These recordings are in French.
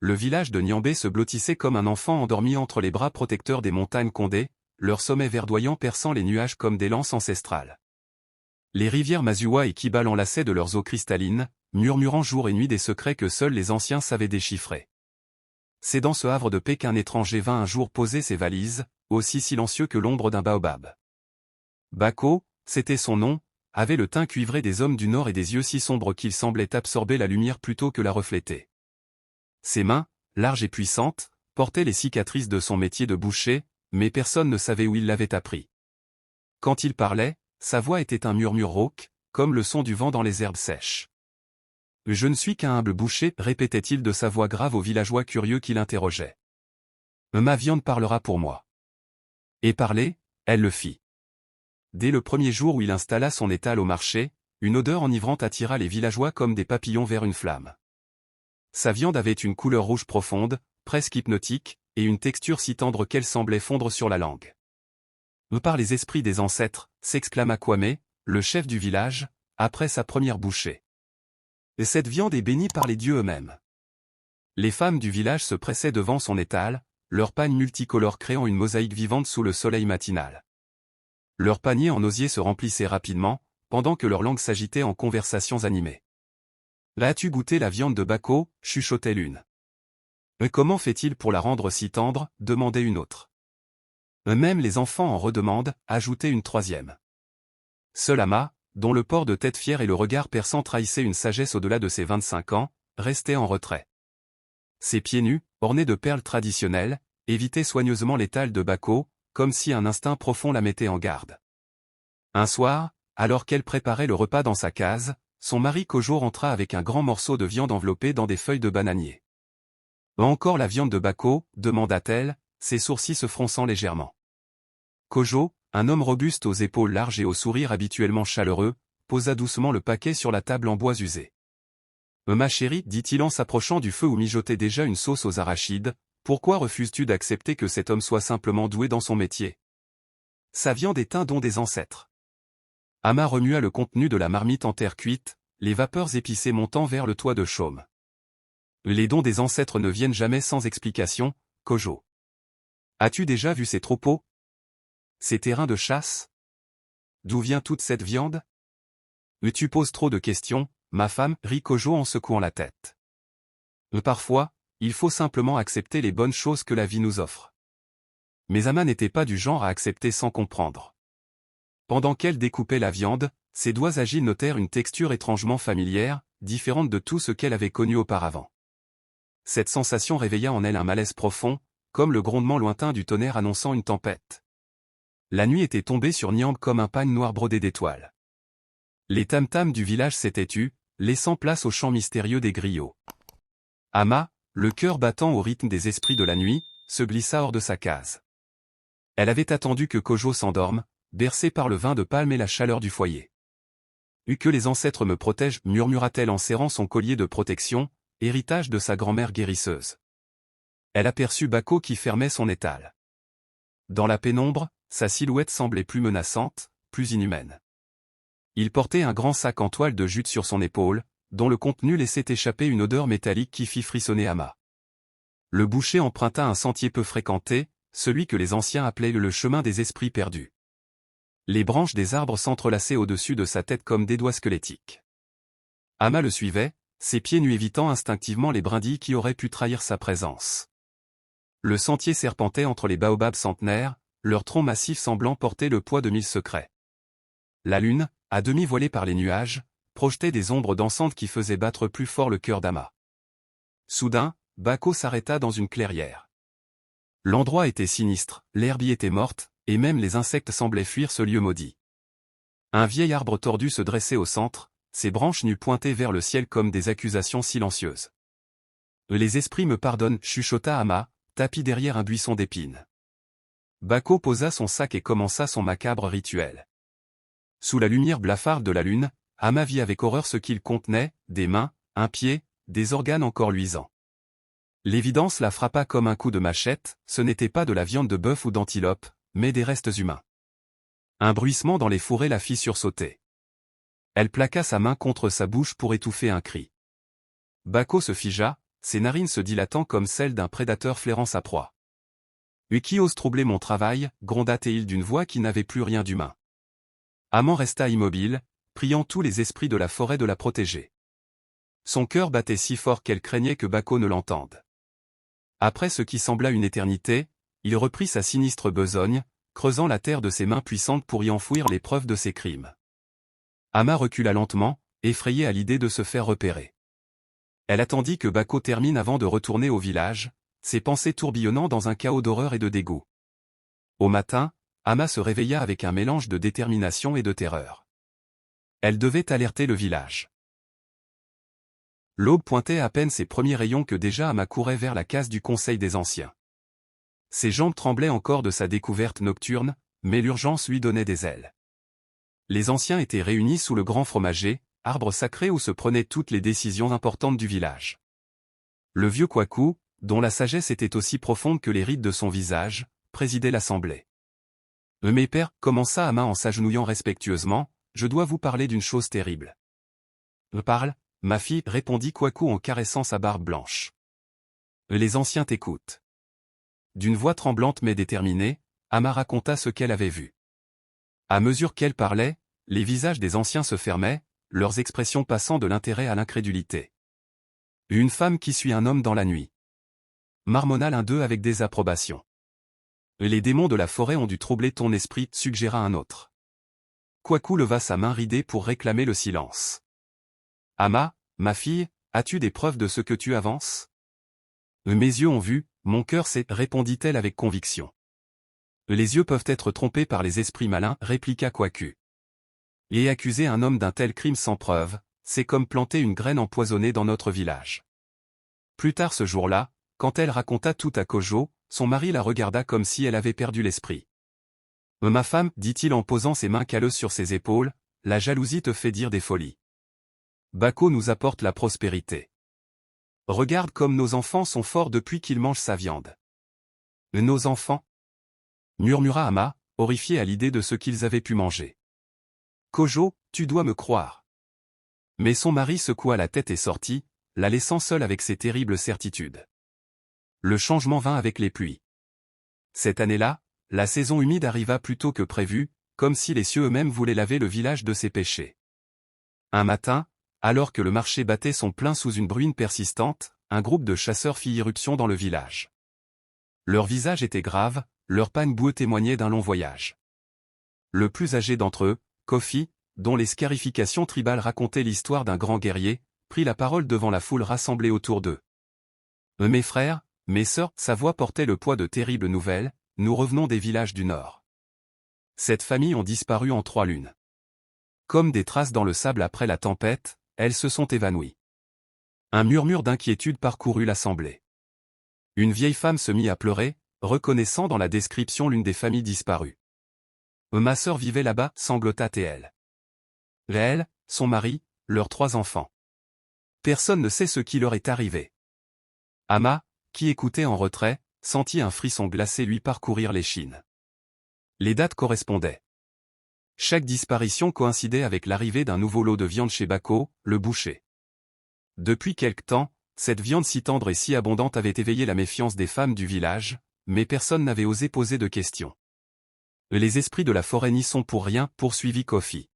le village de Niambé se blottissait comme un enfant endormi entre les bras protecteurs des montagnes Condé, leur sommet verdoyant perçant les nuages comme des lances ancestrales. Les rivières Mazua et Kiba l'enlaçaient de leurs eaux cristallines, murmurant jour et nuit des secrets que seuls les anciens savaient déchiffrer. C'est dans ce havre de paix qu'un étranger vint un jour poser ses valises, aussi silencieux que l'ombre d'un baobab. Bako, c'était son nom, avait le teint cuivré des hommes du Nord et des yeux si sombres qu'ils semblaient absorber la lumière plutôt que la refléter. Ses mains, larges et puissantes, portaient les cicatrices de son métier de boucher, mais personne ne savait où il l'avait appris. Quand il parlait, sa voix était un murmure rauque, comme le son du vent dans les herbes sèches. « Je ne suis qu'un humble boucher, répétait-il de sa voix grave aux villageois curieux qui l'interrogeaient. « Ma viande parlera pour moi. » Et parler, elle le fit. Dès le premier jour où il installa son étal au marché, une odeur enivrante attira les villageois comme des papillons vers une flamme. Sa viande avait une couleur rouge profonde, presque hypnotique, et une texture si tendre qu'elle semblait fondre sur la langue. « Par les esprits des ancêtres », s'exclama Kwame, le chef du village, après sa première bouchée. Et cette viande est bénie par les dieux eux-mêmes. Les femmes du village se pressaient devant son étal, leurs pagnes multicolores créant une mosaïque vivante sous le soleil matinal. Leurs paniers en osier se remplissaient rapidement, pendant que leurs langues s'agitaient en conversations animées. « As-tu goûté la viande de Bako » chuchotait l'une. « Mais comment fait-il pour la rendre si tendre » demandait une autre. « Même les enfants en redemandent » ajoutait une troisième. Seul Ama, dont le port de tête fière et le regard perçant trahissaient une sagesse au-delà de ses 25 ans, restait en retrait. Ses pieds nus, ornés de perles traditionnelles, évitaient soigneusement l'étal de Bako, comme si un instinct profond la mettait en garde. Un soir, alors qu'elle préparait le repas dans sa case, son mari Kojo rentra avec un grand morceau de viande enveloppé dans des feuilles de bananier. « Encore la viande de Bako » demanda-t-elle, ses sourcils se fronçant légèrement. Kojo, un homme robuste aux épaules larges et au sourire habituellement chaleureux, posa doucement le paquet sur la table en bois usé. « Ma chérie, dit-il en s'approchant du feu où mijotait déjà une sauce aux arachides, pourquoi refuses-tu d'accepter que cet homme soit simplement doué dans son métier? Sa viande est un don des ancêtres. » Ama remua le contenu de la marmite en terre cuite, les vapeurs épicées montant vers le toit de chaume. « Les dons des ancêtres ne viennent jamais sans explication, Kojo. As-tu déjà vu ces troupeaux? Ces terrains de chasse? D'où vient toute cette viande? Tu poses trop de questions, ma femme, rit Kojo en secouant la tête. Parfois, il faut simplement accepter les bonnes choses que la vie nous offre. Mais Ama n'était pas du genre à accepter sans comprendre. Pendant qu'elle découpait la viande, ses doigts agiles notèrent une texture étrangement familière, différente de tout ce qu'elle avait connu auparavant. Cette sensation réveilla en elle un malaise profond, comme le grondement lointain du tonnerre annonçant une tempête. La nuit était tombée sur Niambe comme un pagne noir brodé d'étoiles. Les tam-tams du village s'étaient tus, laissant place au chant mystérieux des griots. Ama, le cœur battant au rythme des esprits de la nuit, se glissa hors de sa case. Elle avait attendu que Kojo s'endorme, bercée par le vin de palme et la chaleur du foyer. « Que les ancêtres me protègent » murmura-t-elle en serrant son collier de protection, héritage de sa grand-mère guérisseuse. Elle aperçut Bako qui fermait son étal. Dans la pénombre, sa silhouette semblait plus menaçante, plus inhumaine. Il portait un grand sac en toile de jute sur son épaule, dont le contenu laissait échapper une odeur métallique qui fit frissonner Ama. Le boucher emprunta un sentier peu fréquenté, celui que les anciens appelaient le chemin des esprits perdus. Les branches des arbres s'entrelaçaient au-dessus de sa tête comme des doigts squelettiques. Ama le suivait, ses pieds nus évitant instinctivement les brindilles qui auraient pu trahir sa présence. Le sentier serpentait entre les baobabs centenaires, leurs troncs massifs semblant porter le poids de 1000 secrets. La lune, à demi voilée par les nuages, projetait des ombres dansantes qui faisaient battre plus fort le cœur d'Ama. Soudain, Bako s'arrêta dans une clairière. L'endroit était sinistre, l'herbe y était morte, et même les insectes semblaient fuir ce lieu maudit. Un vieil arbre tordu se dressait au centre, ses branches nues pointaient vers le ciel comme des accusations silencieuses. « Les esprits me pardonnent » chuchota Ama, tapi derrière un buisson d'épines. Bako posa son sac et commença son macabre rituel. Sous la lumière blafarde de la lune, Ama vit avec horreur ce qu'il contenait, des mains, un pied, des organes encore luisants. L'évidence la frappa comme un coup de machette, ce n'était pas de la viande de bœuf ou d'antilope, mais des restes humains. Un bruissement dans les fourrés la fit sursauter. Elle plaqua sa main contre sa bouche pour étouffer un cri. Bako se figea, ses narines se dilatant comme celles d'un prédateur flairant sa proie. « Qui ose troubler mon travail ?» gronda Théil d'une voix qui n'avait plus rien d'humain. Amand resta immobile, priant tous les esprits de la forêt de la protéger. Son cœur battait si fort qu'elle craignait que Bako ne l'entende. Après ce qui sembla une éternité, il reprit sa sinistre besogne, creusant la terre de ses mains puissantes pour y enfouir les preuves de ses crimes. Ama recula lentement, effrayée à l'idée de se faire repérer. Elle attendit que Bako termine avant de retourner au village, ses pensées tourbillonnant dans un chaos d'horreur et de dégoût. Au matin, Ama se réveilla avec un mélange de détermination et de terreur. Elle devait alerter le village. L'aube pointait à peine ses premiers rayons que déjà Ama courait vers la case du Conseil des Anciens. Ses jambes tremblaient encore de sa découverte nocturne, mais l'urgence lui donnait des ailes. Les Anciens étaient réunis sous le grand fromager, arbre sacré où se prenaient toutes les décisions importantes du village. Le vieux Kwaku, dont la sagesse était aussi profonde que les rides de son visage, présidait l'assemblée. « Mes pères, commença Ama en s'agenouillant respectueusement, je dois vous parler d'une chose terrible. »« Parle, ma fille, répondit Kwaku en caressant sa barbe blanche. Les Anciens t'écoutent. D'une voix tremblante mais déterminée, Ama raconta ce qu'elle avait vu. À mesure qu'elle parlait, les visages des Anciens se fermaient, leurs expressions passant de l'intérêt à l'incrédulité. « Une femme qui suit un homme dans la nuit. » Marmonna l'un d'eux avec désapprobation. « Les démons de la forêt ont dû troubler ton esprit, suggéra un autre. Kwaku leva sa main ridée pour réclamer le silence. « Ama, ma fille, as-tu des preuves de ce que tu avances ? » Mes yeux ont vu, mon cœur sait, répondit-elle avec conviction. Les yeux peuvent être trompés par les esprits malins, répliqua Kwaku. Et accuser un homme d'un tel crime sans preuve, c'est comme planter une graine empoisonnée dans notre village. Plus tard ce jour-là, quand elle raconta tout à Kojo, son mari la regarda comme si elle avait perdu l'esprit. « Ma femme, dit-il en posant ses mains calleuses sur ses épaules, la jalousie te fait dire des folies. Bako nous apporte la prospérité. Regarde comme nos enfants sont forts depuis qu'ils mangent sa viande. » « Nos enfants ?» murmura Ama, horrifié à l'idée de ce qu'ils avaient pu manger. « Kojo, tu dois me croire. » Mais son mari secoua la tête et sortit, la laissant seule avec ses terribles certitudes. Le changement vint avec les pluies. Cette année-là, la saison humide arriva plus tôt que prévu, comme si les cieux eux-mêmes voulaient laver le village de ses péchés. Un matin, alors que le marché battait son plein sous une bruine persistante, un groupe de chasseurs fit irruption dans le village. Leur visage était grave, leur panne boueux témoignait d'un long voyage. Le plus âgé d'entre eux, Kofi, dont les scarifications tribales racontaient l'histoire d'un grand guerrier, prit la parole devant la foule rassemblée autour d'eux. « Mes frères, mes sœurs, » sa voix portait le poids de terribles nouvelles, « nous revenons des villages du Nord. Cette famille ont disparu en 3 lunes. Comme des traces dans le sable après la tempête, elles se sont évanouies. » Un murmure d'inquiétude parcourut l'assemblée. Une vieille femme se mit à pleurer, reconnaissant dans la description l'une des familles disparues. « Ma sœur vivait là-bas, » sanglota Théel. Elle, son mari, leurs 3 enfants. Personne ne sait ce qui leur est arrivé. Ama, qui écoutait en retrait, sentit un frisson glacé lui parcourir l'échine. Les dates correspondaient. Chaque disparition coïncidait avec l'arrivée d'un nouveau lot de viande chez Bako, le boucher. Depuis quelque temps, cette viande si tendre et si abondante avait éveillé la méfiance des femmes du village, mais personne n'avait osé poser de questions. Les esprits de la forêt n'y sont pour rien, poursuivit Kofi.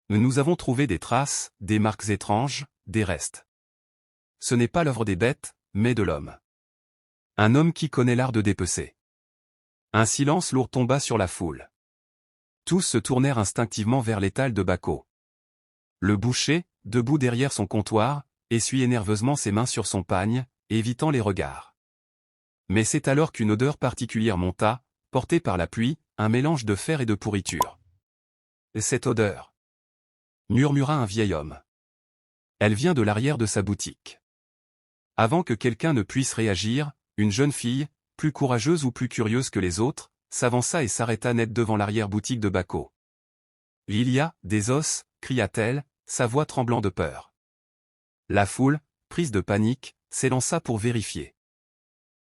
Nous avons trouvé des traces, des marques étranges, des restes. Ce n'est pas l'œuvre des bêtes, mais de l'homme. Un homme qui connaît l'art de dépecer. Un silence lourd tomba sur la foule. Tous se tournèrent instinctivement vers l'étal de Bako. Le boucher, debout derrière son comptoir, essuyait nerveusement ses mains sur son pagne, évitant les regards. Mais c'est alors qu'une odeur particulière monta, portée par la pluie, un mélange de fer et de pourriture. « Cette odeur !» murmura un vieil homme. « Elle vient de l'arrière de sa boutique. » Avant que quelqu'un ne puisse réagir, une jeune fille, plus courageuse ou plus curieuse que les autres, s'avança et s'arrêta net devant l'arrière-boutique de Bako. « Il y a des os !» cria-t-elle, sa voix tremblant de peur. La foule, prise de panique, s'élança pour vérifier.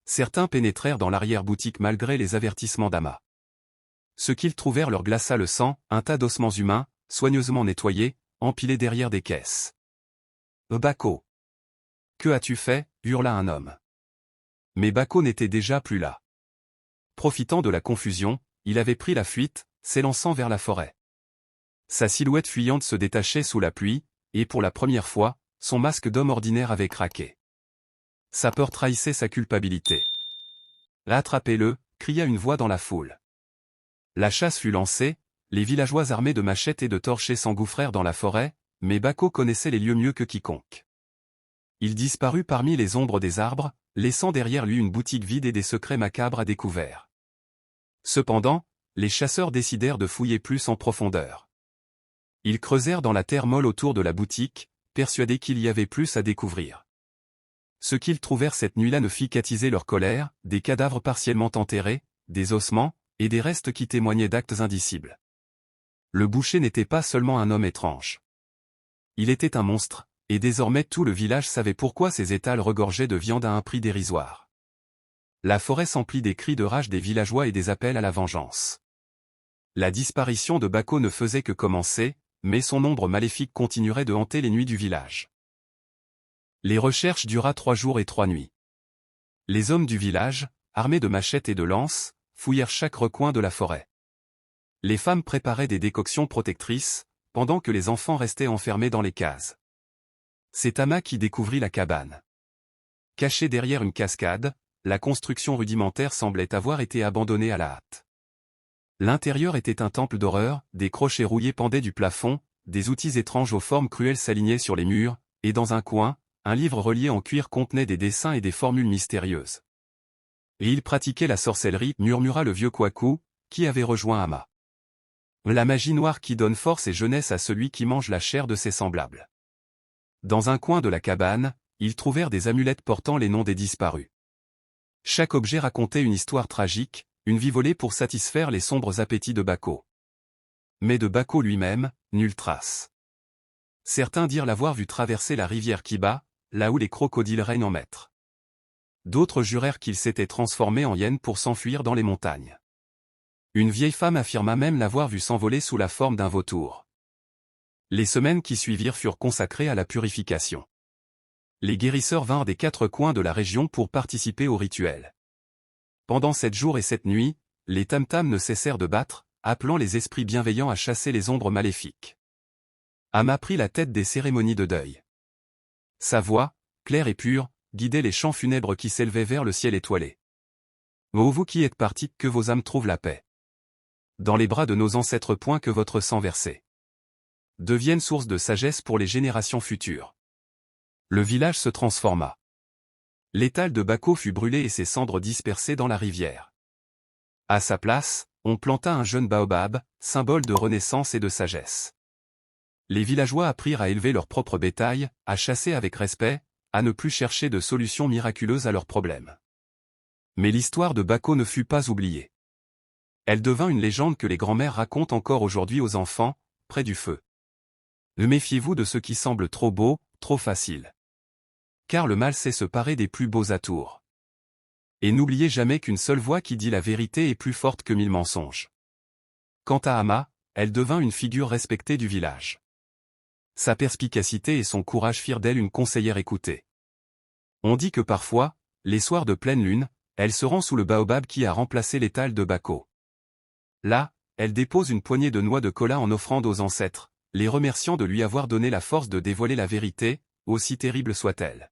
Certains pénétrèrent dans l'arrière-boutique malgré les avertissements d'Ama. Ce qu'ils trouvèrent leur glaça le sang, un tas d'ossements humains, soigneusement nettoyés, empilés derrière des caisses. « Bako ! Que as-tu fait? Hurla un homme. Mais Bako n'était déjà plus là. Profitant de la confusion, il avait pris la fuite, s'élançant vers la forêt. Sa silhouette fuyante se détachait sous la pluie, et pour la première fois, son masque d'homme ordinaire avait craqué. Sa peur trahissait sa culpabilité. Attrapez-le, cria une voix dans la foule. La chasse fut lancée, les villageois armés de machettes et de torchets s'engouffrèrent dans la forêt, mais Bako connaissait les lieux mieux que quiconque. Il disparut parmi les ombres des arbres, laissant derrière lui une boutique vide et des secrets macabres à découvert. Cependant, les chasseurs décidèrent de fouiller plus en profondeur. Ils creusèrent dans la terre molle autour de la boutique, persuadés qu'il y avait plus à découvrir. Ce qu'ils trouvèrent cette nuit-là ne fit qu'attiser leur colère, des cadavres partiellement enterrés, des ossements, et des restes qui témoignaient d'actes indicibles. Le boucher n'était pas seulement un homme étrange. Il était un monstre, et désormais tout le village savait pourquoi ses étals regorgeaient de viande à un prix dérisoire. La forêt s'emplit des cris de rage des villageois et des appels à la vengeance. La disparition de Bako ne faisait que commencer, mais son ombre maléfique continuerait de hanter les nuits du village. Les recherches dura 3 jours et 3 nuits. Les hommes du village, armés de machettes et de lances, fouillèrent chaque recoin de la forêt. Les femmes préparaient des décoctions protectrices, pendant que les enfants restaient enfermés dans les cases. C'est Tama qui découvrit la cabane. Cachée derrière une cascade, la construction rudimentaire semblait avoir été abandonnée à la hâte. L'intérieur était un temple d'horreur, des crochets rouillés pendaient du plafond, des outils étranges aux formes cruelles s'alignaient sur les murs, et dans un coin, un livre relié en cuir contenait des dessins et des formules mystérieuses. Et il pratiquait la sorcellerie, murmura le vieux Kwaku, qui avait rejoint Ama. La magie noire qui donne force et jeunesse à celui qui mange la chair de ses semblables. Dans un coin de la cabane, ils trouvèrent des amulettes portant les noms des disparus. Chaque objet racontait une histoire tragique, une vie volée pour satisfaire les sombres appétits de Bako. Mais de Bako lui-même, nulle trace. Certains dirent l'avoir vu traverser la rivière Kiba, là où les crocodiles règnent en maître. D'autres jurèrent qu'il s'était transformé en hyène pour s'enfuir dans les montagnes. Une vieille femme affirma même l'avoir vu s'envoler sous la forme d'un vautour. Les semaines qui suivirent furent consacrées à la purification. Les guérisseurs vinrent des 4 coins de la région pour participer au rituel. Pendant 7 jours et 7 nuits, les tam-tams ne cessèrent de battre, appelant les esprits bienveillants à chasser les ombres maléfiques. Ama prit la tête des cérémonies de deuil. Sa voix, claire et pure, guidait les chants funèbres qui s'élevaient vers le ciel étoilé. Ô vous qui êtes partis, que vos âmes trouvent la paix. Dans les bras de nos ancêtres, point que votre sang versé devienne source de sagesse pour les générations futures. Le village se transforma. L'étal de Bako fut brûlé et ses cendres dispersées dans la rivière. À sa place, on planta un jeune baobab, symbole de renaissance et de sagesse. Les villageois apprirent à élever leur propre bétail, à chasser avec respect, à ne plus chercher de solutions miraculeuses à leurs problèmes. Mais l'histoire de Bako ne fut pas oubliée. Elle devint une légende que les grands-mères racontent encore aujourd'hui aux enfants, près du feu. Méfiez-vous de ce qui semble trop beau, trop facile. Car le mal sait se parer des plus beaux atours. Et n'oubliez jamais qu'une seule voix qui dit la vérité est plus forte que 1000 mensonges. Quant à Ama, elle devint une figure respectée du village. Sa perspicacité et son courage firent d'elle une conseillère écoutée. On dit que parfois, les soirs de pleine lune, elle se rend sous le baobab qui a remplacé l'étal de Bako. Là, elle dépose une poignée de noix de cola en offrande aux ancêtres, les remerciant de lui avoir donné la force de dévoiler la vérité, aussi terrible soit-elle.